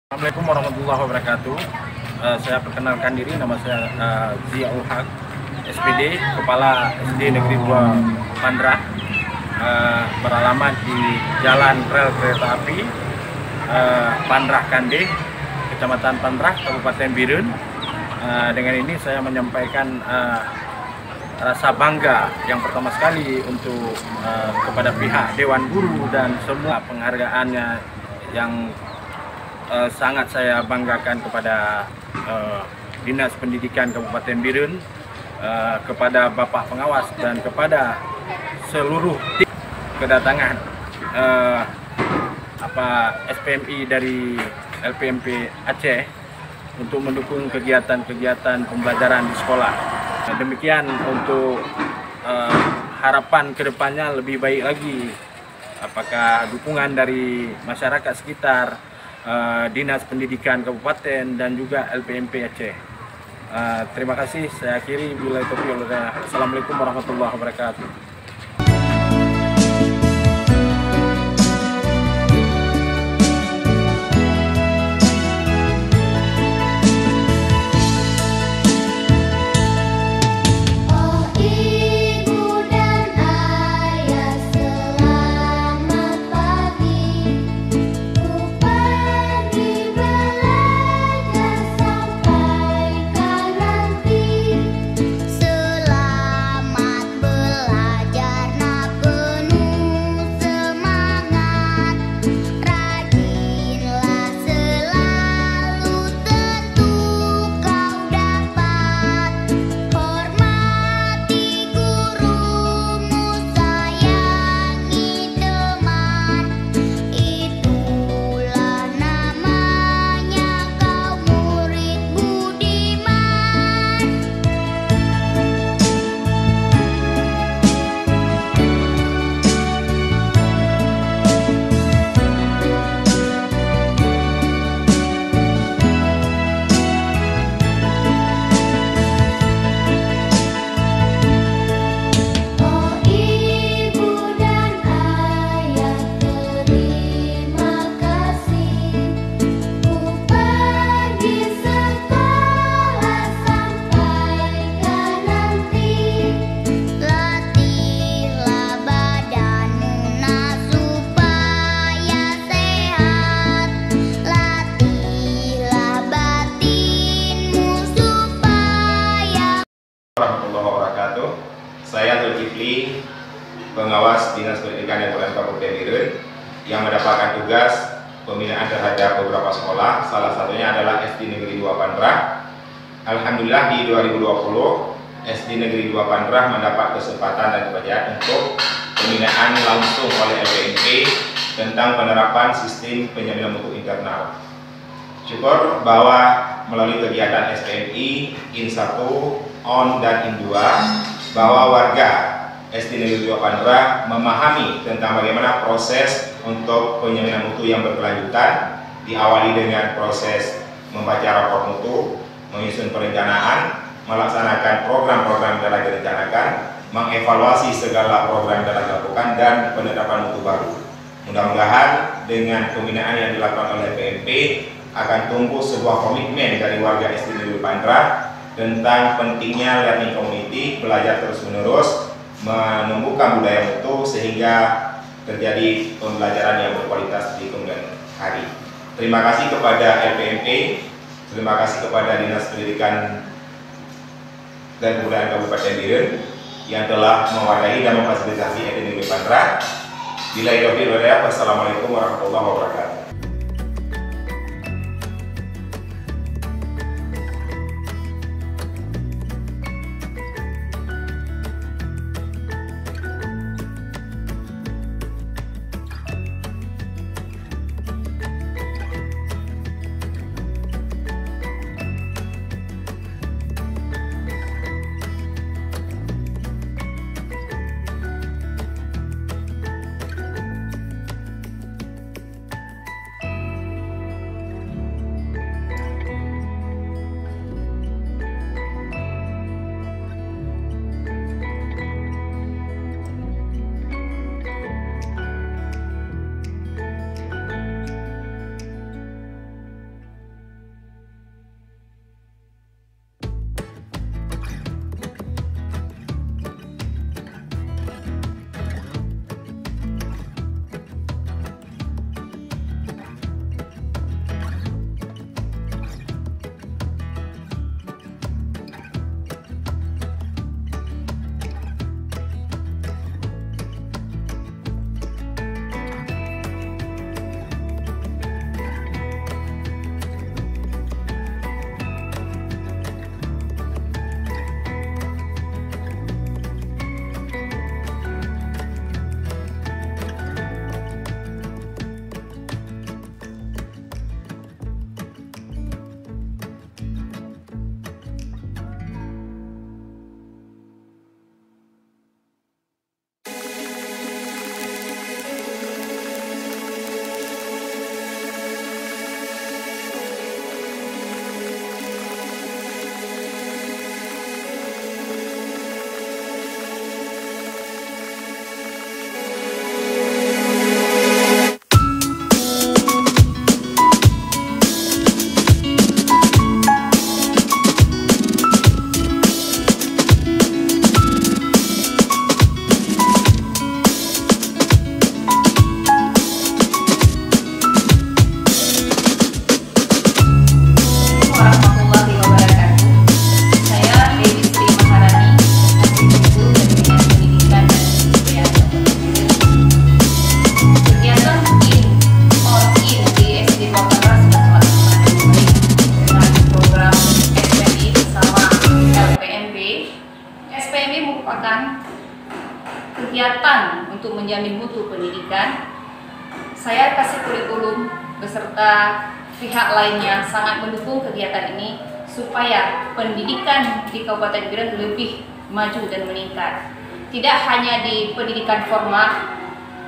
Assalamualaikum warahmatullahi wabarakatuh. Saya perkenalkan diri, nama saya Ziaul Haq, SPD, Kepala SD Negeri 2 Pandrah, beralamat di Jalan Rel Kereta Api Pandrah Kande, Kecamatan Pandrah, Kabupaten Birun. Dengan ini saya menyampaikan rasa bangga yang pertama sekali untuk kepada pihak Dewan Guru dan semua penghargaannya yang sangat saya banggakan kepada Dinas Pendidikan Kabupaten Birun, kepada Bapak Pengawas dan kepada seluruh tim kedatangan SPMI dari LPMP Aceh untuk mendukung kegiatan-kegiatan pembelajaran di sekolah. Demikian untuk harapan kedepannya lebih baik lagi, apakah dukungan dari masyarakat sekitar, Dinas Pendidikan Kabupaten dan juga LPMP Aceh. Terima kasih. Saya akhiri. Assalamualaikum warahmatullahi wabarakatuh. Warahmatullahi wabarakatuh. Saya Zulkifli, pengawas Dinas Pendidikan dan Kebudayaan Kabupaten Birun, yang mendapatkan tugas pembinaan terhadap beberapa sekolah. Salah satunya adalah SD Negeri 2 Pandrah. Alhamdulillah di 2020 SD Negeri 2 Pandrah mendapat kesempatan dan kepercayaan untuk pembinaan langsung oleh LPMP tentang penerapan sistem penjaminan mutu internal. Syukur bahwa melalui kegiatan SPMI, IN1, ON dan IN2, bahwa warga SD Negeri 2 Pandrah memahami tentang bagaimana proses untuk penjaminan mutu yang berkelanjutan, diawali dengan proses membaca rapor mutu, menyusun perencanaan, melaksanakan program-program yang telah direncanakan, mengevaluasi segala program yang telah dilakukan, dan penetapan mutu baru. Mudah-mudahan dengan pembinaan yang dilakukan oleh PMP akan tumbuh sebuah komitmen dari warga SD Negeri Pandrah tentang pentingnya learning community, belajar terus-menerus, menumbuhkan budaya mutu sehingga terjadi pembelajaran yang berkualitas di kemudian hari. Terima kasih kepada LPMP, terima kasih kepada Dinas Pendidikan dan Kebudayaan Kabupaten Birun yang telah mewadahi dan memfasilitasi SD Negeri Pandrah. Billahi taufiq wal hidayah. Wassalamualaikum warahmatullahi wabarakatuh. mutu pendidikan. Saya kasih kurikulum beserta pihak lainnya sangat mendukung kegiatan ini supaya pendidikan di Kabupaten Biren lebih maju dan meningkat. Tidak hanya di pendidikan formal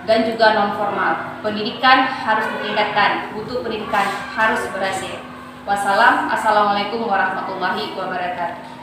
dan juga non formal. Pendidikan harus ditingkatkan, mutu pendidikan harus berhasil. Wassalamualaikum warahmatullahi wabarakatuh.